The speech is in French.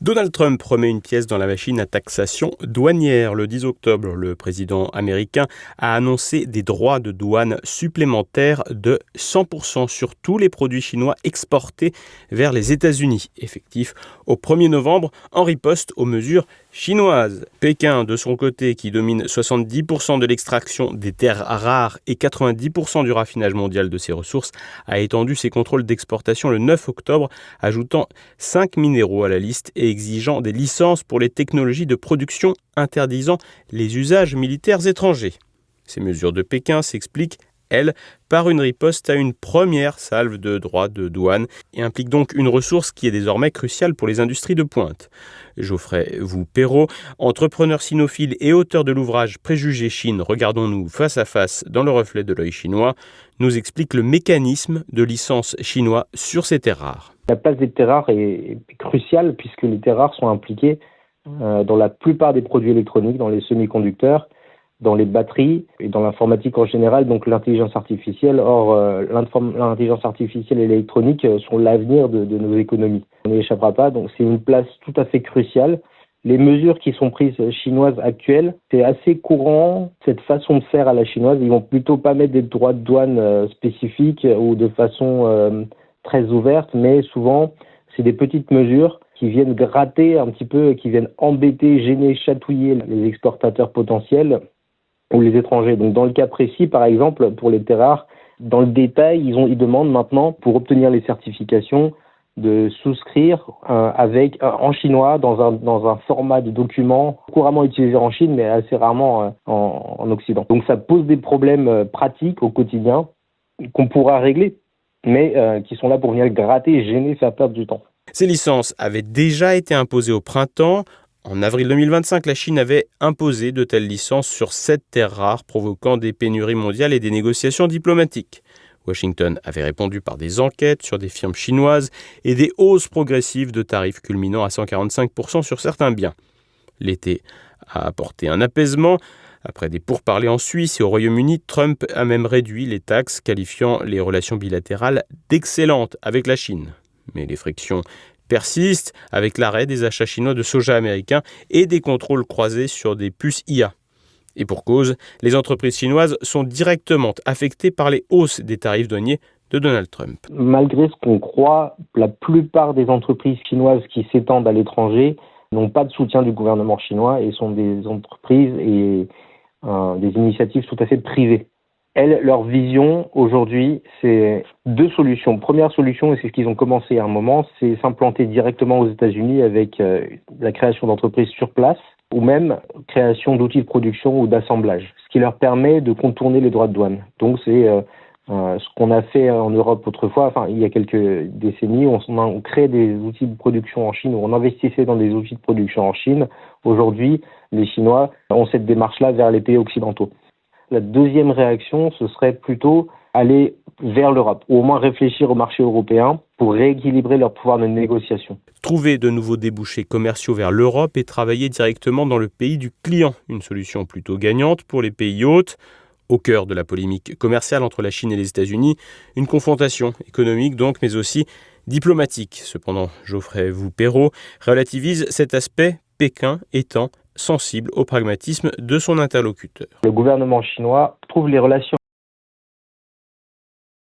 Donald Trump remet une pièce dans la machine à taxation douanière. Le 10 octobre, le président américain a annoncé des droits de douane supplémentaires de 100% sur tous les produits chinois exportés vers les États-Unis, effectifs au 1er novembre en riposte aux mesures chinoises. Pékin, de son côté, qui domine 70% de l'extraction des terres rares et 90% du raffinage mondial de ses ressources, a étendu ses contrôles d'exportation le 9 octobre, ajoutant 5 minéraux à la liste et exigeant des licences pour les technologies de production interdisant les usages militaires étrangers. Ces mesures de Pékin s'expliquent, elles, par une riposte à une première salve de droits de douane et impliquent donc une ressource qui est désormais cruciale pour les industries de pointe. Geoffrey Perrault, entrepreneur sinophile et auteur de l'ouvrage Préjugés Chine, regardons-nous face à face dans le reflet de l'œil chinois, nous explique le mécanisme de licence chinois sur ces terres rares. La place des terres rares est cruciale puisque les terres rares sont impliquées dans la plupart des produits électroniques, dans les semi-conducteurs, dans les batteries et dans l'informatique en général, donc l'intelligence artificielle. Or, l'intelligence artificielle et l'électronique sont l'avenir de nos économies. On n'y échappera pas, donc c'est une place tout à fait cruciale. Les mesures qui sont prises chinoises actuelles, c'est assez courant, cette façon de faire à la chinoise. Ils vont plutôt pas mettre des droits de douane spécifiques ou de façon très ouverte, mais souvent, c'est des petites mesures qui viennent gratter un petit peu, qui viennent embêter, gêner, chatouiller les exportateurs potentiels ou les étrangers. Donc dans le cas précis, par exemple, pour les terres rares, dans le détail, ils demandent maintenant, pour obtenir les certifications, de souscrire en chinois dans un format de document couramment utilisé en Chine, mais assez rarement en Occident. Donc ça pose des problèmes pratiques au quotidien qu'on pourra régler, mais qui sont là pour venir gratter, gêner, faire perdre du temps. Ces licences avaient déjà été imposées au printemps. En avril 2025, la Chine avait imposé de telles licences sur 7 terres rares, provoquant des pénuries mondiales et des négociations diplomatiques. Washington avait répondu par des enquêtes sur des firmes chinoises et des hausses progressives de tarifs culminant à 145% sur certains biens. L'été a apporté un apaisement. Après des pourparlers en Suisse et au Royaume-Uni, Trump a même réduit les taxes, qualifiant les relations bilatérales d'excellentes avec la Chine. Mais les frictions persistent avec l'arrêt des achats chinois de soja américain et des contrôles croisés sur des puces IA. Et pour cause, les entreprises chinoises sont directement affectées par les hausses des tarifs douaniers de Donald Trump. Malgré ce qu'on croit, la plupart des entreprises chinoises qui s'étendent à l'étranger n'ont pas de soutien du gouvernement chinois et sont des entreprises et des initiatives tout à fait privées. Elles, leur vision aujourd'hui, c'est 2 solutions. Première solution, et c'est ce qu'ils ont commencé à un moment, c'est s'implanter directement aux États-Unis avec la création d'entreprises sur place ou même création d'outils de production ou d'assemblage, ce qui leur permet de contourner les droits de douane. Donc c'est ce qu'on a fait en Europe autrefois, il y a quelques décennies, on crée des outils de production en Chine, ou on investissait dans des outils de production en Chine. Aujourd'hui, les Chinois ont cette démarche-là vers les pays occidentaux. La deuxième réaction, ce serait plutôt aller vers l'Europe, ou au moins réfléchir au marché européen pour rééquilibrer leur pouvoir de négociation. Trouver de nouveaux débouchés commerciaux vers l'Europe et travailler directement dans le pays du client, une solution plutôt gagnante pour les pays hôtes. Au cœur de la polémique commerciale entre la Chine et les États-Unis, une confrontation économique donc, mais aussi diplomatique. Cependant, Geoffrey Perrault relativise cet aspect, Pékin étant sensible au pragmatisme de son interlocuteur. Le gouvernement chinois trouve les relations